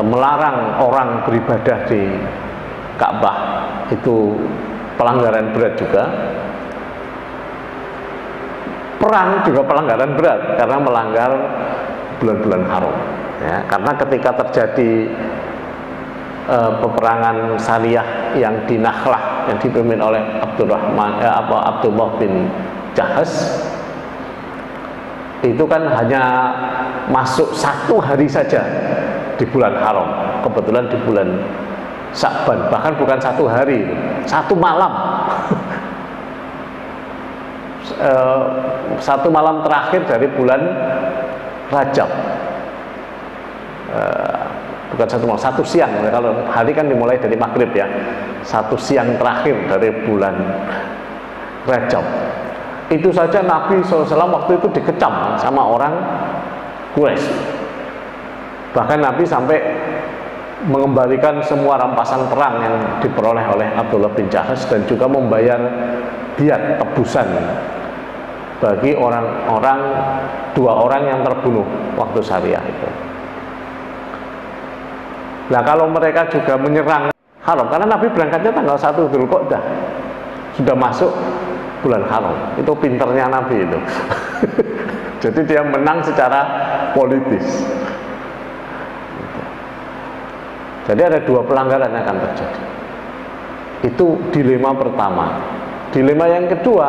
melarang orang beribadah di Ka'bah, itu pelanggaran berat juga. Perang juga pelanggaran berat karena melanggar bulan-bulan haram ya, karena ketika terjadi peperangan Sariyah yang di Nakhlah yang dipimpin oleh Abdullah bin Jahas, itu kan hanya masuk satu hari saja di bulan haram, kebetulan di bulan Sya'ban, bahkan bukan satu hari, satu malam. Satu malam terakhir dari bulan Rajab, bukan satu malam, satu siang. Kalau hari kan dimulai dari maghrib ya, satu siang terakhir dari bulan Rajab. Itu saja Nabi SAW waktu itu dikecam sama orang Quraisy. Bahkan Nabi sampai mengembalikan semua rampasan perang yang diperoleh oleh Abdullah bin Jahas dan juga membayar diat tebusan bagi dua orang yang terbunuh waktu Sariyah itu. Nah, kalau mereka juga menyerang haram, karena Nabi berangkatnya tanggal 1 Dzulqa'dah, sudah masuk bulan haram. Itu pinternya Nabi itu. Jadi dia menang secara politis. Jadi ada dua pelanggaran yang akan terjadi. Itu dilema pertama. Dilema yang kedua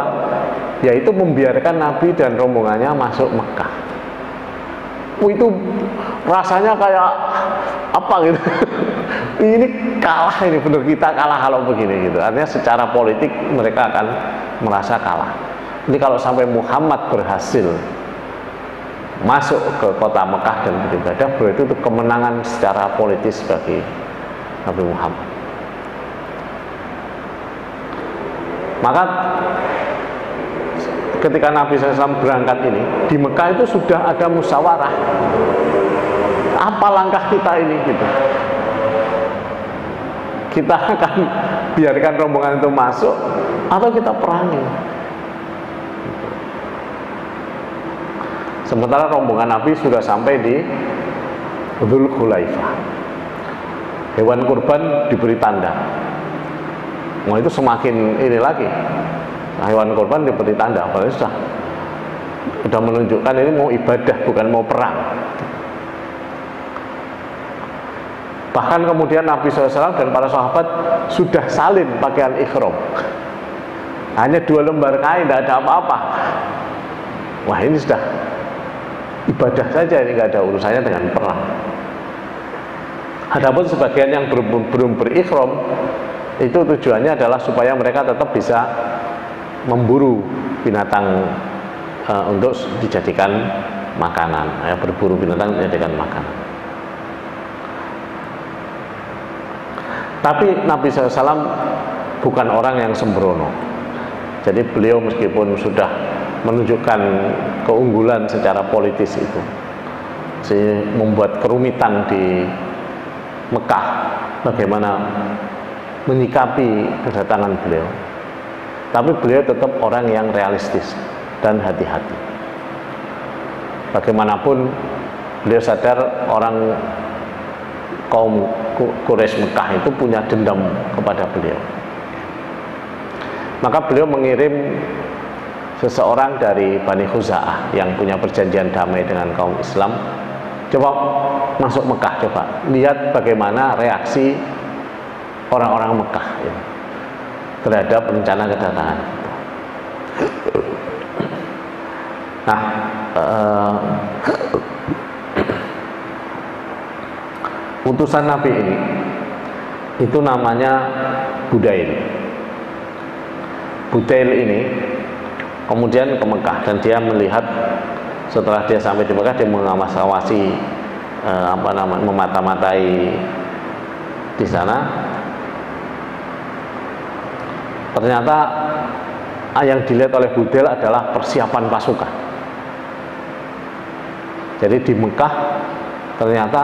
yaitu membiarkan Nabi dan rombongannya masuk Mekah. Itu rasanya kayak apa gitu. Ini kalah, ini benar kita kalah kalau begini gitu. Artinya secara politik mereka akan merasa kalah. Ini kalau sampai Muhammad berhasil masuk ke kota Mekah dan beribadah, berarti itu kemenangan secara politis bagi Nabi Muhammad. Maka ketika Nabi SAW berangkat ini di Mekah itu sudah ada musyawarah. Apa langkah kita ini gitu? Kita akan biarkan rombongan itu masuk atau kita perangi? Sementara rombongan Nabi sudah sampai di Dzul Khulaifah. Hewan kurban diberi tanda. Nah itu semakin ini lagi. Nah, hewan kurban diberi tanda, padahal sudah menunjukkan ini mau ibadah bukan mau perang. Bahkan kemudian Nabi SAW dan para sahabat sudah salin pakaian ihram. Hanya 2 lembar kain, tidak ada apa-apa. Wah ini sudah ibadah saja, ini nggak ada urusannya dengan perang. Adapun sebagian yang belum berikhram, itu tujuannya adalah supaya mereka tetap bisa memburu binatang untuk dijadikan makanan, berburu binatang dijadikan makanan. Tapi Nabi SAW bukan orang yang sembrono. Jadi beliau meskipun sudah menunjukkan keunggulan secara politis itu, membuat kerumitan di Mekah, bagaimana menyikapi kedatangan beliau. Tapi beliau tetap orang yang realistis dan hati-hati. Bagaimanapun beliau sadar orang kaum Quraisy Mekah itu punya dendam kepada beliau. Maka beliau mengirim seseorang dari Bani Khuza'ah yang punya perjanjian damai dengan kaum Islam. Coba masuk Mekah, coba lihat bagaimana reaksi orang-orang Mekah ya, terhadap rencana kedatangan. Nah, utusan Nabi ini itu namanya Budail. Budail ini kemudian ke Mekah dan dia melihat, setelah dia sampai di Mekah, dia mengawasi memata-matai di sana. Ternyata yang dilihat oleh Budail adalah persiapan pasukan. Jadi di Mekah ternyata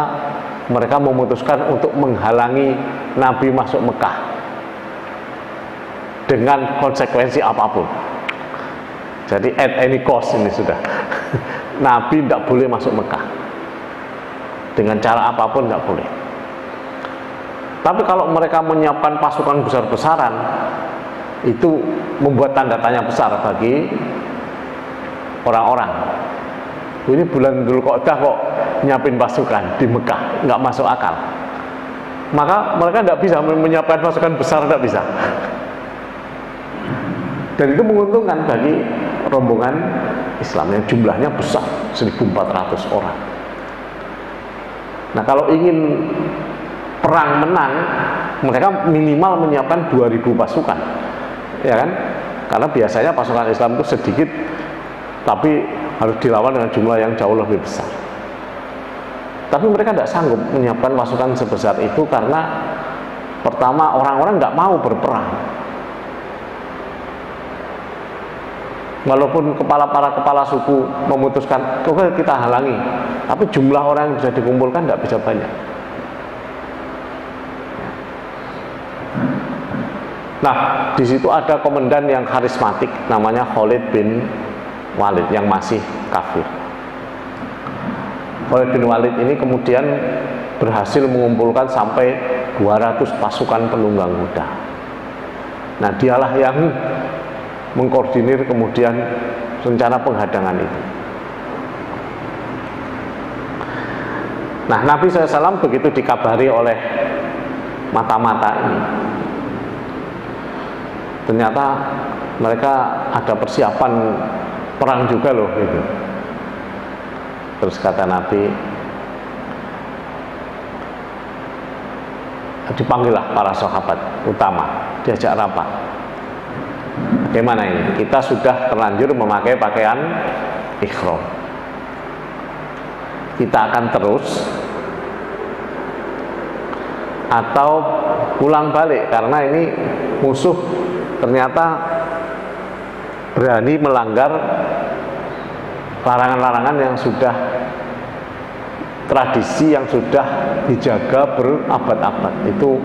mereka memutuskan untuk menghalangi Nabi masuk Mekah dengan konsekuensi apapun. Jadi at any cost ini sudah. Nabi tidak boleh masuk Mekah dengan cara apapun, tidak boleh. Tapi kalau mereka menyiapkan pasukan besar-besaran, itu membuat tanda tanya besar bagi orang-orang. Ini bulan Dzulqa'dah kok nyiapin pasukan di Mekah, nggak masuk akal. Maka mereka tidak bisa menyiapkan pasukan besar, tidak bisa. Dan itu menguntungkan bagi rombongan Islam yang jumlahnya besar, 1.400 orang. Nah kalau ingin perang menang, mereka minimal menyiapkan 2.000 pasukan, ya kan? Karena biasanya pasukan Islam itu sedikit, tapi harus dilawan dengan jumlah yang jauh lebih besar. Tapi mereka tidak sanggup menyiapkan pasukan sebesar itu karena pertama orang-orang nggak mau berperang. Walaupun para kepala suku memutuskan, oke kita halangi, tapi jumlah orang yang bisa dikumpulkan tidak bisa banyak. Nah, di situ ada komandan yang karismatik, namanya Khalid bin Walid yang masih kafir. Khalid bin Walid ini kemudian berhasil mengumpulkan sampai 200 pasukan penunggang kuda. Nah, dialah yang mengkoordinir kemudian rencana penghadangan itu. Nah, Nabi SAW begitu dikabari oleh mata-mata ini, ternyata mereka ada persiapan perang juga loh gitu. Terus kata Nabi, dipanggillah para sahabat utama, diajak rapat. Bagaimana ini? Kita sudah terlanjur memakai pakaian ihram. Kita akan terus atau pulang balik, karena ini musuh ternyata berani melanggar larangan-larangan yang sudah, tradisi yang sudah dijaga berabad-abad itu,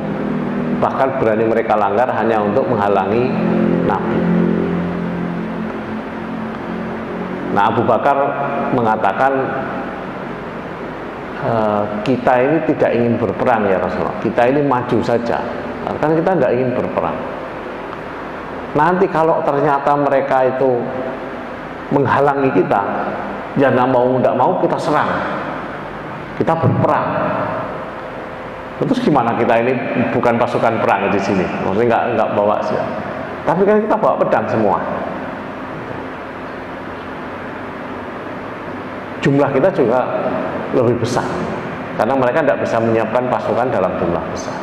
bahkan berani mereka langgar hanya untuk menghalangi Nabi. Nah, Abu Bakar mengatakan, kita ini tidak ingin berperang ya Rasulullah, kita ini maju saja, kan kita tidak ingin berperang. Nanti kalau ternyata mereka itu menghalangi kita, ya tidak mau kita serang, kita berperang. Terus gimana, kita ini bukan pasukan perang di sini, maksudnya nggak bawa sih, tapi kan kita bawa pedang semua. Jumlah kita juga lebih besar, karena mereka tidak bisa menyiapkan pasukan dalam jumlah besar.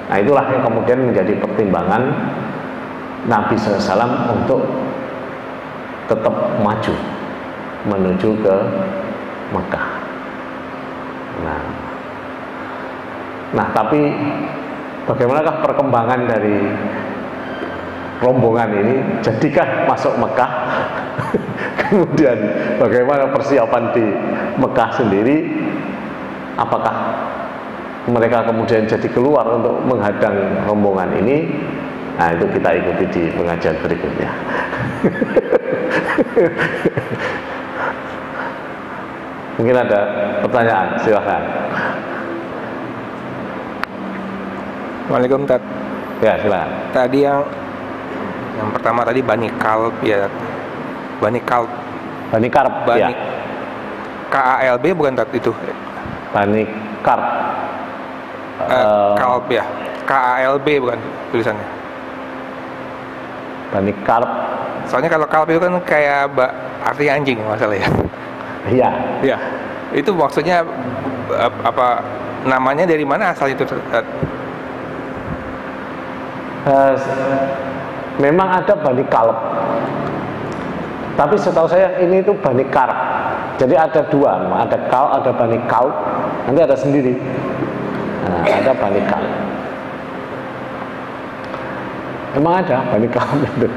Nah, itulah yang kemudian menjadi pertimbangan Nabi SAW untuk tetap maju menuju ke Mekah. Nah, tapi bagaimanakah perkembangan dari rombongan ini? Jadikah masuk Mekah? Kemudian bagaimana persiapan di Mekah sendiri? Apakah mereka kemudian jadi keluar untuk menghadang rombongan ini? Nah, itu kita ikuti di pengajian berikutnya. Mungkin ada pertanyaan, silahkan. Waalaikumsalam, Tat. Ya, silakan. Tadi yang pertama tadi Bani Kalb ya. Bani Kalb. Bani Karb, ya. KALB bukan, Tat, itu? Bani Karb. Kalb ya. KALB bukan tulisannya. Bani Karb. Soalnya kalau kalb itu kan kayak artinya anjing, masalah ya. Iya. Iya. Itu maksudnya apa, namanya dari mana asal itu? Memang ada Bani Kalb, tapi setahu saya ini itu Bani Karb. Jadi ada dua, ada ada Bani Kalb, nanti ada sendiri. Nah, ada Bani Kalb. Emang ada Bani Kalb itu.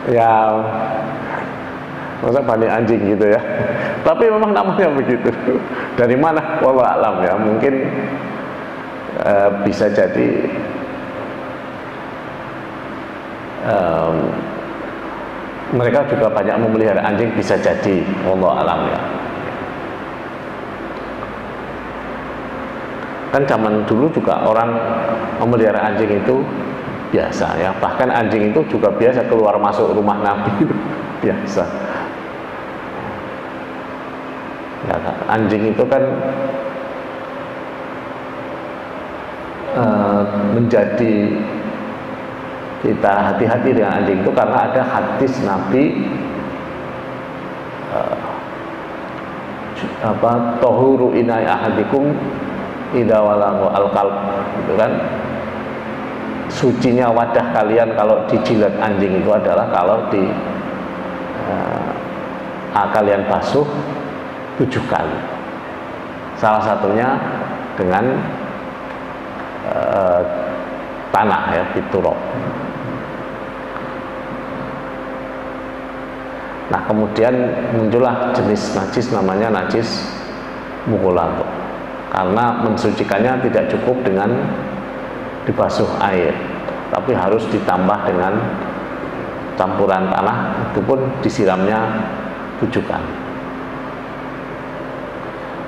Ya, masa Bani anjing gitu ya. Tapi memang namanya begitu. Dari mana? Wallahu alam ya. Mungkin bisa jadi mereka juga banyak memelihara anjing, bisa jadi, wallahu alam ya. Kan zaman dulu juga orang memelihara anjing itu biasa ya, bahkan anjing itu juga biasa keluar masuk rumah Nabi itu biasa ya. Anjing itu kan menjadi, kita hati-hati dengan anjing itu karena ada hadis Nabi tohuru inai ahadikum idza walahu al-qalb, gitu kan. Sucinya wadah kalian kalau dijilat anjing itu adalah kalau kalian basuh 7 kali. Salah satunya dengan tanah ya, fiturok. Nah, kemudian muncullah jenis najis namanya najis mukulato, karena mensucikannya tidak cukup dengan dibasuh air, tapi harus ditambah dengan campuran tanah, itu pun disiramnya 7 kali.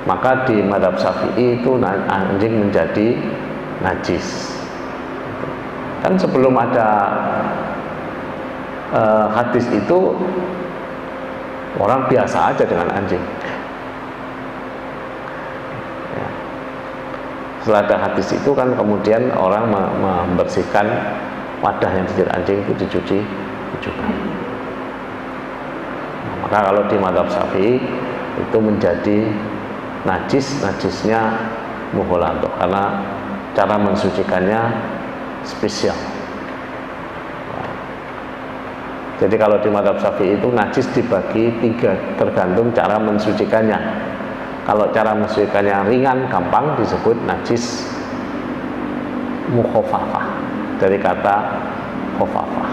Maka di mazhab Syafi'i itu anjing menjadi najis. Kan sebelum ada hadis itu orang biasa aja dengan anjing. Ya. Setelah ada hadis itu kan kemudian orang membersihkan wadah yang digigit anjing itu dicuci juga. Maka kalau di mazhab Syafi'i itu menjadi najisnya mughalladhah karena cara mensucikannya spesial. Jadi kalau di mazhab Syafi'i itu najis dibagi 3 tergantung cara mensucikannya. Kalau cara mensucikannya ringan, gampang, disebut najis mukhaffafah. Dari kata khaffafah.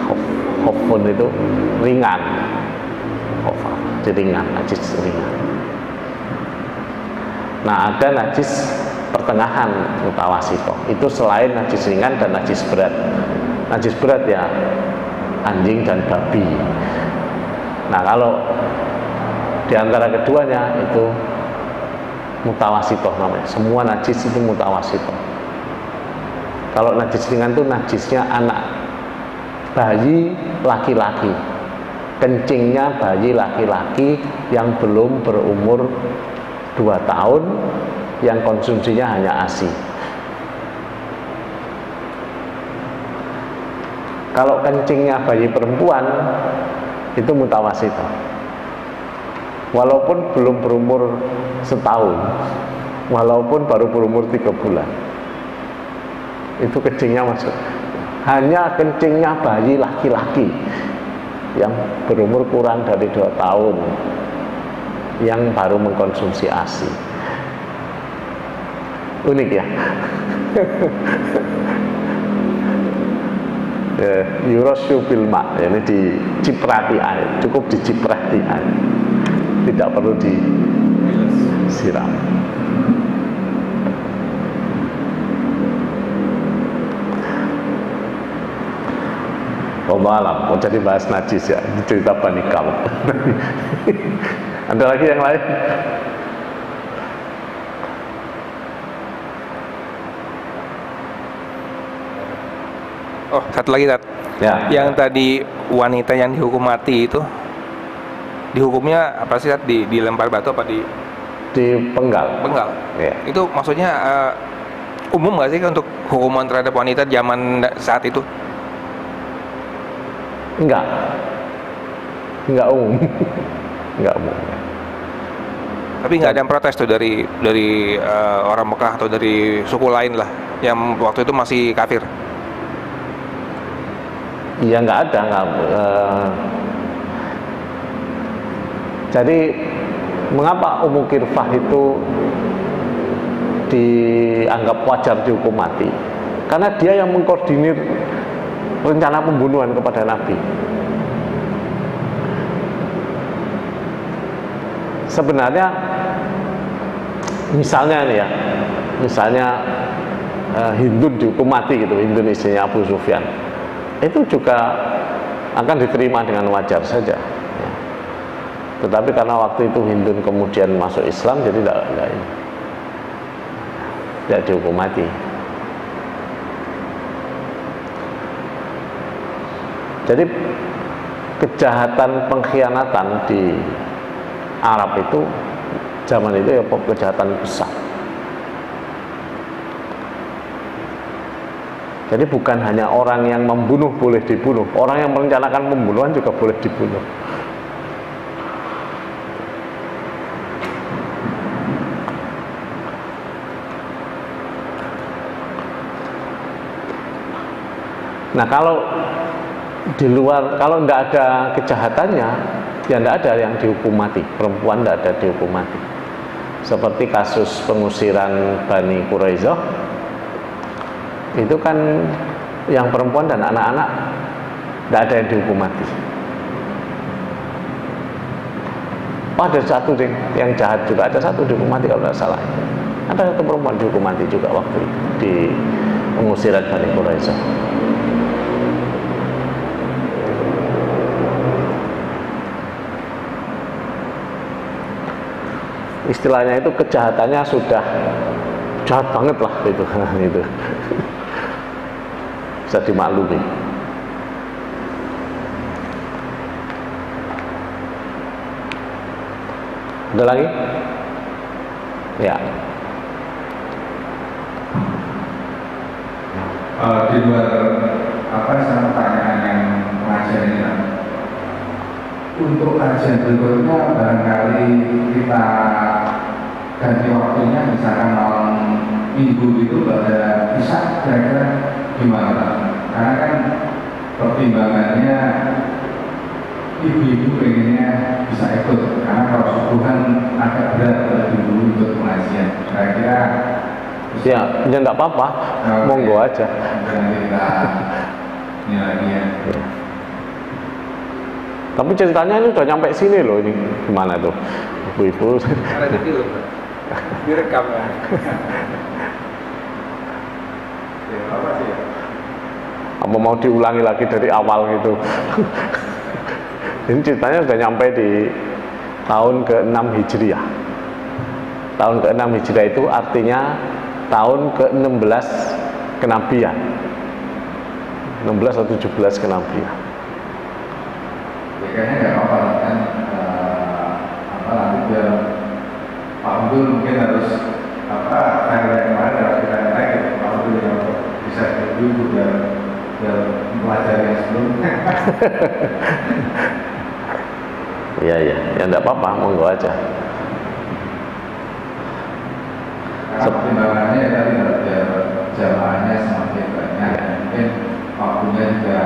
Khaffun itu ringan. Khaffafah, jadi ringan, najis ringan. Nah, ada najis pertengahan mutawasito. Itu selain najis ringan dan najis berat. Najis berat ya anjing dan babi. Nah, kalau di antara keduanya itu mutawasito namanya. Semua najis itu mutawasito. Kalau najis ringan itu najisnya anak bayi laki-laki, kencingnya bayi laki-laki yang belum berumur 2 tahun, yang konsumsinya hanya ASI. Kalau kencingnya bayi perempuan itu mutawasito, walaupun belum berumur setahun, walaupun baru berumur 3 bulan, itu kencingnya masuk. Hanya kencingnya bayi laki-laki yang berumur kurang dari 2 tahun, yang baru mengkonsumsi ASI. Unik ya. Yurasyu bil ma', ini diciprati air, cukup diciprati air, tidak perlu disiram. Wallahu alam. Mau jadi bahas najis ya, cerita Bani Kalb. Ada lagi yang lain? Oh, satu lagi, Tat. Ya. Yang tadi wanita yang dihukum mati itu dihukumnya apa sih, Tat? Dilempar batu apa Dipenggal. penggal? Ya. Itu maksudnya umum nggak sih untuk hukuman terhadap wanita zaman saat itu? Enggak umum. Enggak umum. Tapi nggak ada yang protes tuh dari orang Mekah atau dari suku lain lah yang waktu itu masih kafir. Iya, nggak ada. Jadi mengapa Ummu Qirfah itu dianggap wajar dihukum mati? Karena dia yang mengkoordinir rencana pembunuhan kepada Nabi. Sebenarnya misalnya nih ya, Hindun dihukum mati gitu, Hindun istrinya Abu Sufyan, itu juga akan diterima dengan wajar saja ya. Tetapi karena waktu itu Hindun kemudian masuk Islam, jadi tidak dihukum mati. Jadi kejahatan pengkhianatan di Arab itu zaman itu ya kejahatan besar. Jadi bukan hanya orang yang membunuh boleh dibunuh, orang yang merencanakan pembunuhan juga boleh dibunuh. Nah, kalau di luar, kalau tidak ada kejahatannya, ya tidak ada yang dihukum mati. Perempuan tidak ada dihukum mati. Seperti kasus pengusiran Bani Quraisyah, itu kan yang perempuan dan anak-anak tidak ada yang dihukum mati. Oh, ada satu yang jahat juga, ada satu dihukum mati kalau tidak salah. Ada satu perempuan dihukum mati juga waktu itu di pengusiran Bani Quraisyah. Istilahnya itu kejahatannya sudah jahat banget lah itu. bisa dimaklumi. Ada lagi? Ya. Di luar sama pertanyaan yang pengajian ini, untuk kajian berikutnya barangkali kita ganti waktunya, misalkan malam minggu itu pada bisa, kira-kira gimana? Karena kan pertimbangannya ibu-ibu pengennya bisa ikut, karena kalau subuhan agak berat lebih dulu untuk pengajian. Kira-kira ya nggak apa-apa, monggo aja. Kita ini lagi ya. Tapi ceritanya ini udah nyampe sini loh, ini gimana tuh ibu-ibu? Ada di film, direkam ya. Ya apa sih ya? Apa mau diulangi lagi dari awal gitu? Ini ceritanya sudah nyampe di tahun ke-6 Hijriah. Tahun ke-6 Hijriah itu artinya tahun ke-16 kenabian. 16 atau 17 kenabian. Ya kayaknya nggak apa-apa kan, nanti biar Pak Abdul mungkin harus kayak kemarin harus kita naik Pak Abdul yang bisa dulu biar mempelajari yang sebelumnya. Iya, ya enggak apa-apa, monggo aja. Karena pertimbangannya ya tadi biar jamaahnya semakin banyak, mungkin waktunya juga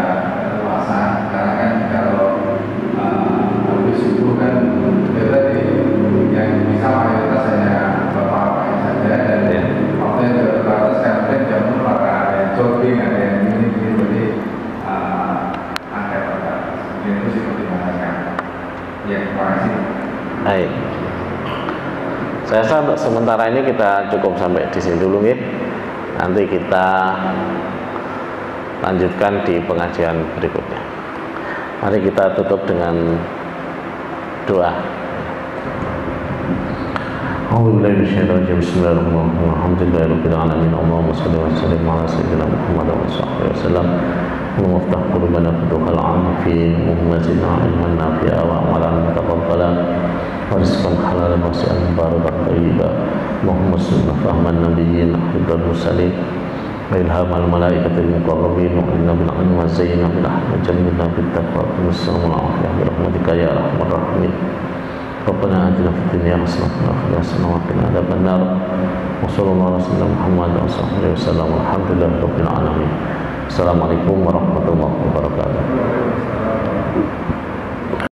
luasan. Karena kan kalau habis subuh kan ya tadi yang bisa mayoritas hanya bapak-bapak saja, dan waktunya juga terbatas. Kan mungkin jam olahraga, ada yang jogging, ada yang ini, jadi ada terbatas. Itu sih pertimbangan. Ya, terima kasih. Baik. Saya rasa untuk sementara ini kita cukup sampai di sini dulu ya. Nanti kita lanjutkan di pengajian berikutnya. Mari kita tutup dengan doa. Bismillahirrahmanirrahim. Alhamdulillahirabbil alamin. Allahumma shalli wa sallim ala sayyidina Muhammad wa sahbihi wasallam. Allahumma iftah qulubana futuhal arifin, Allahumma zidna ilman nafi'a wa amalan mutaqabbalan wa rizqan halalan wasi'an mubarakan thayyiban. Allahumma salli fahman nabiyyin hibdal mursalin wa ilhamal malaikatil muqarrabin wa inna bil ilmi wa zayyina bil ahmad jamilna bil taqwa wa nasallu al-afiyah bi rahmatika ya arhamar rahimin. Rabbana atina fid dunya hasanah wa fil akhirati hasanah wa qina adzabannar. Wa sallallahu alaihi wa sallam Muhammad wa sahbihi wasallam. Alhamdulillahirabbil alamin. Assalamualaikum warahmatullahi wabarakatuh.